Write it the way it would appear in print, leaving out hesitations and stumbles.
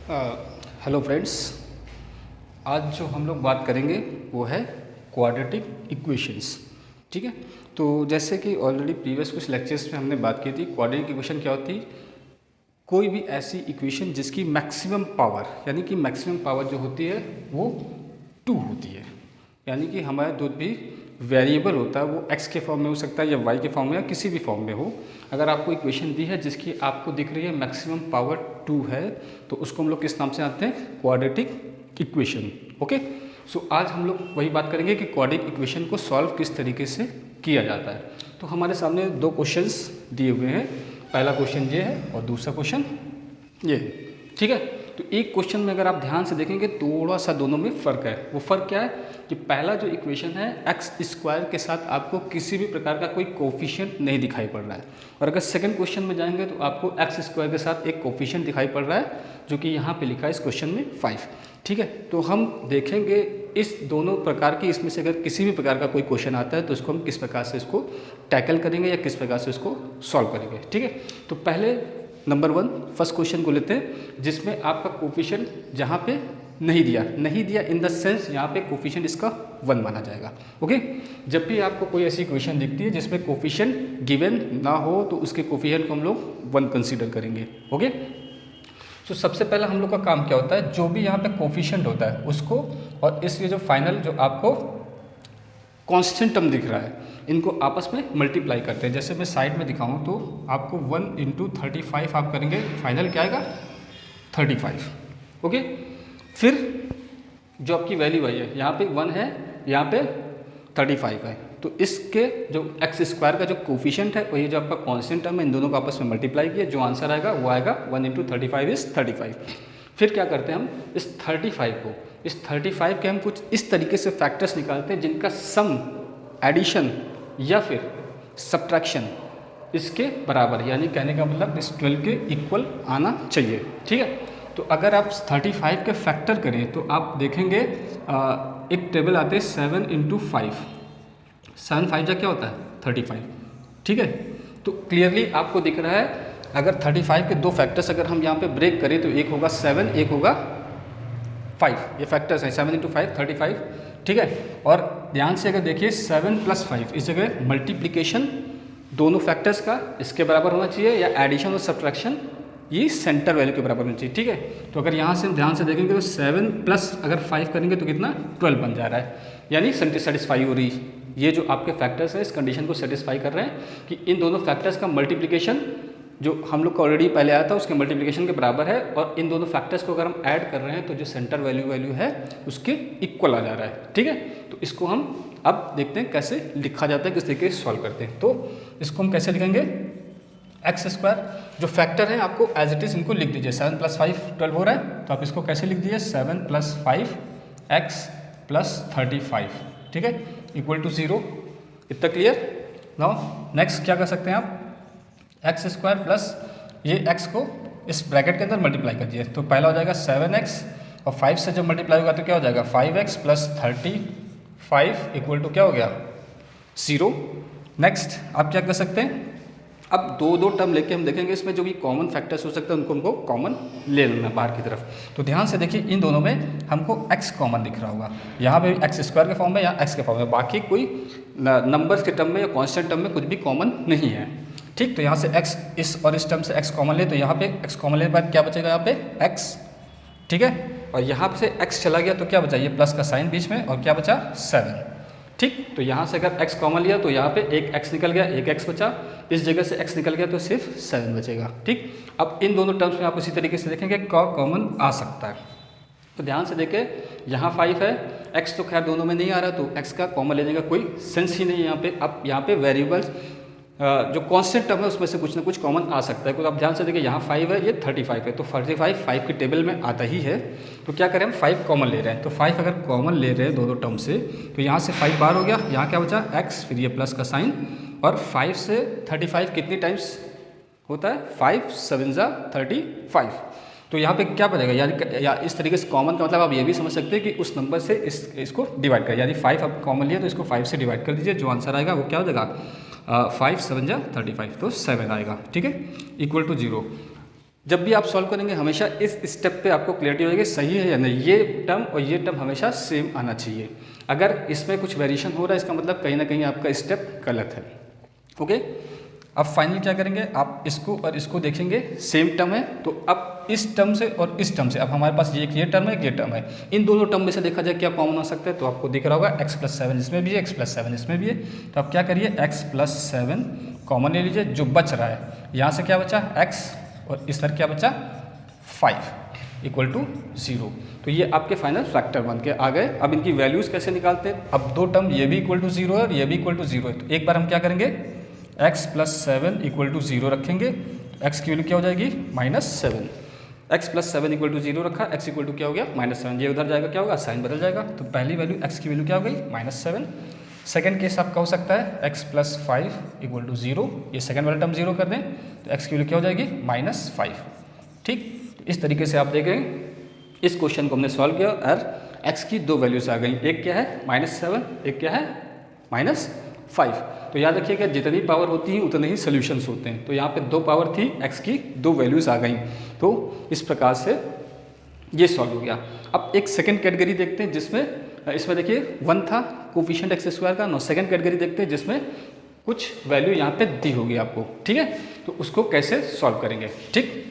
Hello friends, आज जो हम लोग बात करेंगे वो है क्वाड्रेटिक इक्वेशंस। ठीक है, तो जैसे कि ऑलरेडी प्रीवियस कुछ लेक्चर्स में हमने बात की थी, क्वाड्रेटिक इक्वेशन क्या होती है? कोई भी ऐसी इक्वेशन जिसकी मैक्सिमम पावर, यानी कि मैक्सिमम पावर जो होती है वो 2 होती है। यानी कि हमारा जो भी वेरिएबल होता है वो x के फॉर्म में हो सकता है या y के फॉर्म में या किसी भी फॉर्म में हो। अगर आपको इक्वेशन दी है जिसकी आपको दिख रही है मैक्सिमम पावर 2 है, तो उसको हम लोग किस नाम से जानते हैं? Quadratic equation. ओके, सो आज हम लोग वही बात करेंगे कि क्वाड्रेटिक इक्वेशन को सॉल्व किस तरीके से किया जाता है। तो हमारे सामने 2 क्वेश्चंस दिए हुए हैं, पहला क्वेश्चन ये है और दूसरा क्वेश्चन ये है। ठीक है, तो एक क्वेश्चन में अगर आप ध्यान से देखेंगे थोड़ा सा दोनों में फ़र्क है। वो फ़र्क क्या है कि पहला जो इक्वेशन है एक्स स्क्वायर के साथ आपको किसी भी प्रकार का कोई कोफिशिएंट नहीं दिखाई पड़ रहा है, और अगर सेकंड क्वेश्चन में जाएंगे तो आपको एक्स स्क्वायर के साथ एक कोफिशिएंट दिखाई पड़ रहा है जो कि यहाँ पे लिखा है इस क्वेश्चन में 5। ठीक है, तो हम देखेंगे इस दोनों प्रकार की, इसमें से अगर किसी भी प्रकार का कोई क्वेश्चन आता है तो इसको हम किस प्रकार से इसको टैकल करेंगे या किस प्रकार से इसको सॉल्व करेंगे। ठीक है, तो पहले नंबर 1 फर्स्ट क्वेश्चन को लेते हैं, जिसमें आपका कोफिशिएंट जहाँ पे नहीं दिया इन द सेंस यहाँ पे कोफिशिएंट इसका 1 माना जाएगा। ओके, जब भी आपको कोई ऐसी इक्वेशन दिखती है जिसमें कोफिशिएंट गिवन ना हो तो उसके कोफिशिएंट को हम लोग 1 कंसीडर करेंगे। ओके, तो सबसे पहला हम लोग का काम क्या होता है, जो भी यहाँ पे कोफिशिएंट होता है उसको, और इसलिए जो फाइनल जो आपको कांस्टेंट टर्म दिख रहा है, इनको आपस में मल्टीप्लाई करते हैं। जैसे मैं साइड में दिखाऊं तो आपको 1 × 35 आप करेंगे, फाइनल क्या आएगा? 35। ओके, फिर जो आपकी वैल्यू आई है, यहाँ पे 1 है, यहाँ पे 35 है, तो इसके जो एक्स स्क्वायर का जो कोफिशिएंट है और ये जो आपका कांस्टेंट टर्म है, इन दोनों को आपस में मल्टीप्लाई किया, जो आंसर आएगा वो आएगा 1 × 35 = 35। फिर क्या करते हैं हम, इस 35 के हम कुछ इस तरीके से फैक्टर्स निकालते हैं जिनका सम, एडिशन या फिर सब्ट्रैक्शन इसके बराबर, यानी कहने का मतलब इस 12 के इक्वल आना चाहिए। ठीक है, तो अगर आप 35 के फैक्टर करें तो आप देखेंगे एक टेबल आते हैं 7 × 5। 7 5 जा क्या होता है? 35। ठीक है, तो क्लियरली आपको दिख रहा है, अगर 35 के 2 फैक्टर्स अगर हम यहाँ पे ब्रेक करें तो एक होगा 7, एक होगा 5। ये फैक्टर्स हैं 7 × 5 35। ठीक है, और ध्यान से अगर देखिए 7 + 5 इस जगह मल्टीप्लिकेशन दोनों फैक्टर्स का इसके बराबर होना चाहिए, या एडिशन और सब्ट्रैक्शन ये सेंटर वैल्यू के बराबर होना चाहिए। ठीक है, तो अगर यहाँ से हम ध्यान से देखेंगे तो 7 + अगर 5 करेंगे तो कितना? 12 बन जा रहा है, यानी सेटिस्फाई हो रही। ये जो आपके फैक्टर्स हैं इस कंडीशन को सेटिस्फाई कर रहे हैं कि इन दोनों फैक्टर्स का मल्टीप्लिकेशन जो हम लोग का ऑलरेडी पहले आया था उसके मल्टीप्लिकेशन के बराबर है, और इन दोनों फैक्टर्स को अगर हम ऐड कर रहे हैं तो जो सेंटर वैल्यू है उसके इक्वल आ जा रहा है। ठीक है, तो इसको हम अब देखते हैं कैसे लिखा जाता है, किस तरीके से सॉल्व करते हैं। तो इसको हम कैसे लिखेंगे? एक्स स्क्वायर जो फैक्टर है आपको एज इट इज़ इनको लिख दीजिए। 7 + 5 12 हो रहा है, तो आप इसको कैसे लिख दीजिए? 7 + 5 x + 35। ठीक है, = 0। इतना क्लियर? नाउ नेक्स्ट क्या कर सकते हैं आप, एक्स स्क्वायर प्लस ये x को इस ब्रैकेट के अंदर मल्टीप्लाई कर दिए, तो पहला हो जाएगा 7x, और 5 से जब मल्टीप्लाई होगा तो क्या हो जाएगा? 5x + 35 = क्या हो गया? 0। नेक्स्ट आप क्या कर सकते हैं, अब दो टर्म लेके हम देखेंगे इसमें जो भी कॉमन फैक्टर्स हो सकते हैं उनको कॉमन ले लेना बाहर की तरफ। तो ध्यान से देखिए इन दोनों में हमको x कॉमन दिख रहा होगा, यहाँ पे एक्स स्क्वायर के फॉर्म में या x के फॉर्म में, बाकी कोई नंबर्स के टर्म में या कॉन्स्टेंट टर्म में कुछ भी कॉमन नहीं है। ठीक, तो यहाँ से x इस और इस टर्म से x कॉमन ले, तो यहाँ पे x कॉमन लेने के बाद क्या बचेगा? यहाँ पे x। ठीक है, और यहाँ से x चला गया तो क्या बचा? ये प्लस का साइन बीच में, और क्या बचा? 7। ठीक, तो यहाँ से अगर x कॉमन लिया तो यहाँ पे एक x निकल गया, एक x बचा, इस जगह से x निकल गया तो सिर्फ 7 बचेगा। ठीक, अब इन दोनों टर्म्स में आप उसी तरीके से देखेंगे कॉमन आ सकता है। तो ध्यान से देखें, यहाँ 5 है, x तो खैर दोनों में नहीं आ रहा, तो x का कॉमन लेने का कोई सेंस ही नहीं है यहाँ पे। अब यहाँ पे वेरिएबल्स जो कांस्टेंट टर्म है उसमें से कुछ ना कुछ कॉमन आ सकता है, क्योंकि आप ध्यान से देखिए यहाँ 5 है, ये 35 है, तो 35 5 के टेबल में आता ही है। तो क्या करें हम 5 कॉमन ले रहे हैं, तो 5 अगर कॉमन ले रहे हैं दोनों टर्म से तो यहाँ से 5 बाहर हो गया, यहाँ क्या बचा? x, फिर ये प्लस का साइन, और 5 से 35 कितनी टाइम्स होता है? 5 7 = 35। तो यहाँ पे क्या बचेगा, यानी या इस तरीके से कॉमन का मतलब आप ये भी समझ सकते हैं कि उस नंबर से इसको डिवाइड करें, यानी 5 आप कॉमन लिया तो इसको 5 से डिवाइड कर दीजिए, जो आंसर आएगा वो क्या हो जाएगा? 5 7 = 35, तो 7 आएगा। ठीक है, = 0। जब भी आप सॉल्व करेंगे हमेशा इस स्टेप पे आपको क्लियरिटी हो जाएगी सही है या नहीं, ये टर्म और ये टर्म हमेशा सेम आना चाहिए। अगर इसमें कुछ वेरिएशन हो रहा है इसका मतलब कहीं ना कहीं आपका स्टेप गलत है। ओके, अब फाइनली क्या करेंगे, आप इसको और इसको देखेंगे सेम टर्म है, तो अब इस टर्म से और इस टर्म से अब हमारे पास ये टर्म है, ये टर्म है, इन दोनों टर्म में से देखा जाए क्या कॉमन हो सकता है, तो आपको दिख रहा होगा x+7 इसमें भी है, x+7 इसमें भी है। तो आप क्या करिए, x+7 कॉमन ले लीजिए, जो बच रहा है यहाँ से क्या बचा x और इस तरह क्या बचा 5 इक्वल टू 0। तो ये आपके फाइनल फैक्टर बन के आ गए। अब इनकी वैल्यूज़ कैसे निकालते हैं, अब दो टर्म ये भी इक्वल टू 0 है और ये भी इक्वल टू 0 है, तो एक बार हम क्या करेंगे x+7 इक्वल टू 0 रखेंगे, x की वैल्यू क्या हो जाएगी -7, x+7 इक्वल टू 0 रखा, x इक्वल टू क्या हो गया -7, ये उधर जाएगा क्या होगा साइन बदल जाएगा, तो पहली वैल्यू x की वैल्यू क्या हो गई -7। सेकेंड केस आपका हो सकता है x+5 इक्वल टू 0, ये सेकेंड वाला टर्म 0 कर दें तो x की वैल्यू क्या हो जाएगी -5। ठीक, इस तरीके से आप देखें इस क्वेश्चन को हमने सॉल्व किया और x की दो वैल्यूज आ गई, एक क्या है -7, एक क्या है -5। तो याद रखिएगा जितनी पावर होती है उतने ही सोल्यूशंस होते हैं, तो यहाँ पे दो पावर थी, x की दो वैल्यूज आ गई, तो इस प्रकार से ये सॉल्व हो गया। अब एक सेकेंड कैटेगरी देखते हैं जिसमें इसमें देखिए 1 था कोफिशिएंट x² का, नो सेकेंड कैटेगरी देखते हैं जिसमें कुछ वैल्यू यहाँ पे दी होगी आपको, ठीक है, तो उसको कैसे सॉल्व करेंगे। ठीक।